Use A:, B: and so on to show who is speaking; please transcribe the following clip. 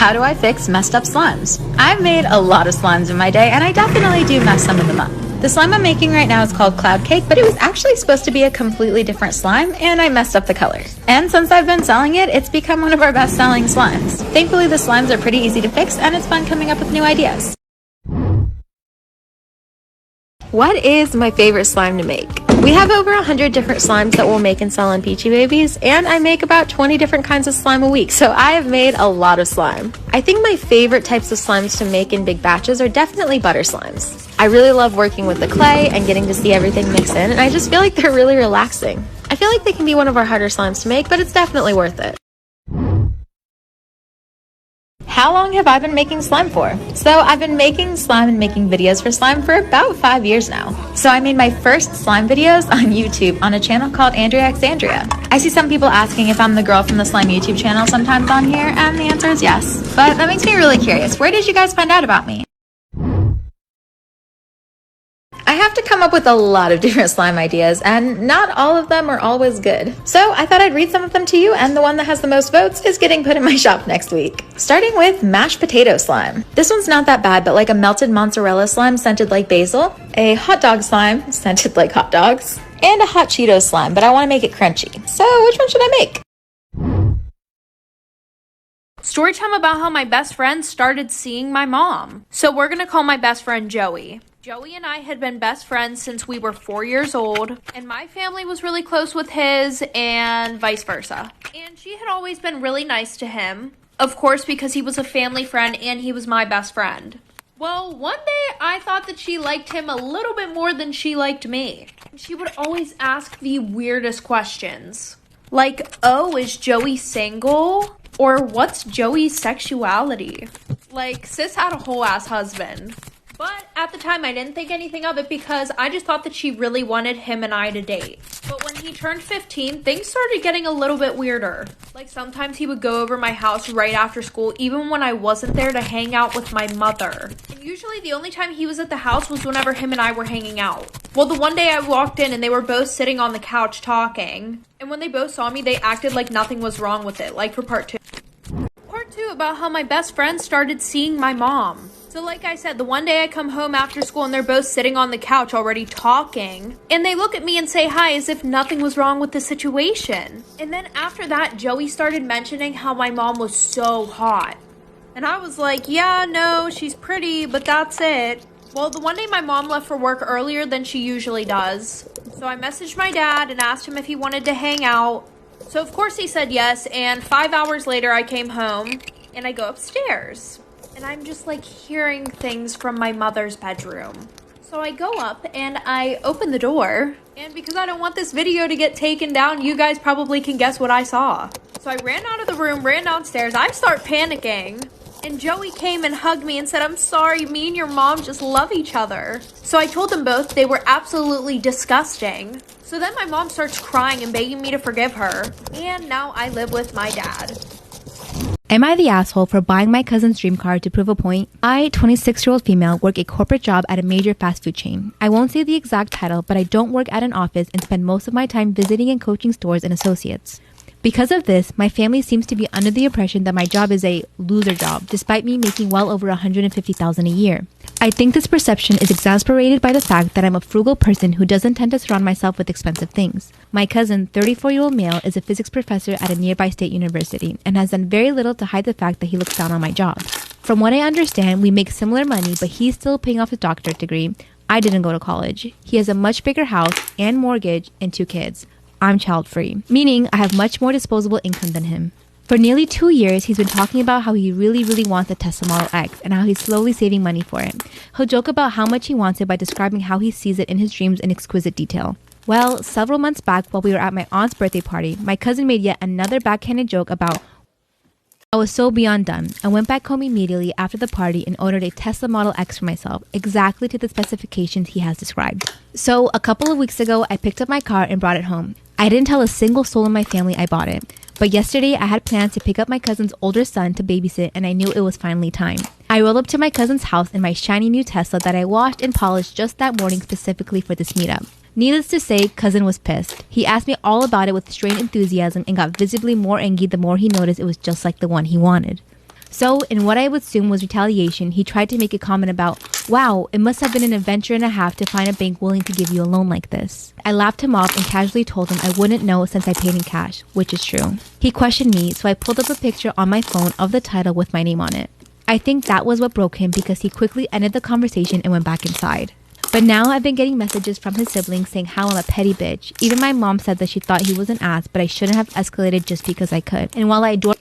A: how do I fix messed up slimes? I've made a lot of slimes in my day, and I definitely do mess some of them up. The slime I'm making right now is called Cloud Cake, but it was actually supposed to be a completely different slime, and I messed up the color. And since I've been selling it, it's become one of our best-selling slimes. Thankfully, the slimes are pretty easy to fix, and it's fun coming up with new ideas. What is my favorite slime to make? We have over 100 different slimes that we'll make and sell on Peachy Babies, and I make about 20 different kinds of slime a week, so I have made a lot of slime. I think my favorite types of slimes to make in big batches are definitely butter slimes. I really love working with the clay and getting to see everything mix in, and I just feel like they're really relaxing. I feel like they can be one of our harder slimes to make, but it's definitely worth it. How long have I been making slime for? So I've been making slime and making videos for slime for about 5 years now. So I made my first slime videos on YouTube on a channel called Andrea. I see some people asking if I'm the girl from the slime YouTube channel sometimes on here, and the answer is yes. But that makes me really curious. Where did you guys find out about me? I have to come up with a lot of different slime ideas, and not all of them are always good. So I thought I'd read some of them to you, and the one that has the most votes is getting put in my shop next week. Starting with mashed potato slime. This one's not that bad, but like a melted mozzarella slime scented like basil, a hot dog slime scented like hot dogs, and a hot Cheetos slime, but I want to make it crunchy. So which one should I make?
B: Story time about how my best friend started seeing my mom. So we're gonna call my best friend Joey. Joey and I had been best friends since we were 4 years old, and my family was really close with his and vice versa. And she had always been really nice to him, of course, because he was a family friend and he was my best friend. Well, one day I thought that she liked him a little bit more than she liked me. She would always ask the weirdest questions. Like, oh, is Joey single? Or what's Joey's sexuality? Like, sis had a whole ass husband. But at the time, I didn't think anything of it because I just thought that she really wanted him and I to date. But when he turned 15, things started getting a little bit weirder. Like sometimes he would go over my house right after school, even when I wasn't there to hang out with my mother. And usually the only time he was at the house was whenever him and I were hanging out. Well, the one day I walked in and they were both sitting on the couch talking. And when they both saw me, they acted like nothing was wrong with it, like for part 2. Part 2 about how my best friend started seeing my mom. So like I said, the one day I come home after school and they're both sitting on the couch already talking. And they look at me and say hi as if nothing was wrong with the situation. And then after that, Joey started mentioning how my mom was so hot. And I was like, yeah, no, she's pretty, but that's it. Well, the one day my mom left for work earlier than she usually does. So I messaged my dad and asked him if he wanted to hang out. So of course he said yes, and 5 hours later I came home and I go upstairs. And I'm just like hearing things from my mother's bedroom. So I go up and I open the door. And because I don't want this video to get taken down, you guys probably can guess what I saw. So I ran out of the room, ran downstairs. I start panicking. And Joey came and hugged me and said, I'm sorry, me and your mom just love each other. So I told them both they were absolutely disgusting. So then my mom starts crying and begging me to forgive her. And now I live with my dad.
C: Am I the asshole for buying my cousin's dream car to prove a point? I, 26-year-old female, work a corporate job at a major fast food chain. I won't say the exact title, but I don't work at an office and spend most of my time visiting and coaching stores and associates. Because of this, my family seems to be under the impression that my job is a loser job, despite me making well over $150,000 a year. I think this perception is exasperated by the fact that I'm a frugal person who doesn't tend to surround myself with expensive things. My cousin, 34-year-old male, is a physics professor at a nearby state university and has done very little to hide the fact that he looks down on my job. From what I understand, we make similar money, but he's still paying off his doctorate degree. I didn't go to college. He has a much bigger house and mortgage and 2 kids. I'm child-free, meaning I have much more disposable income than him. For nearly 2 years, he's been talking about how he really wants a Tesla Model X and how he's slowly saving money for it. He'll joke about how much he wants it by describing how he sees it in his dreams in exquisite detail. Well, several months back while we were at my aunt's birthday party, my cousin made yet another backhanded joke about I was so beyond done. I went back home immediately after the party and ordered a Tesla Model X for myself, exactly to the specifications he has described. So, a couple of weeks ago, I picked up my car and brought it home. I didn't tell a single soul in my family I bought it. But yesterday, I had plans to pick up my cousin's older son to babysit, and I knew it was finally time. I rolled up to my cousin's house in my shiny new Tesla that I washed and polished just that morning specifically for this meetup. Needless to say, cousin was pissed. He asked me all about it with strange enthusiasm and got visibly more angry the more he noticed it was just like the one he wanted. So, in what I would assume was retaliation, he tried to make a comment about, wow, it must have been an adventure and a half to find a bank willing to give you a loan like this. I laughed him off and casually told him I wouldn't know since I paid in cash, which is true. He questioned me, so I pulled up a picture on my phone of the title with my name on it. I think that was what broke him because he quickly ended the conversation and went back inside. But now I've been getting messages from his siblings saying how I'm a petty bitch. Even my mom said that she thought he was an ass, but I shouldn't have escalated just because I could. And while I adore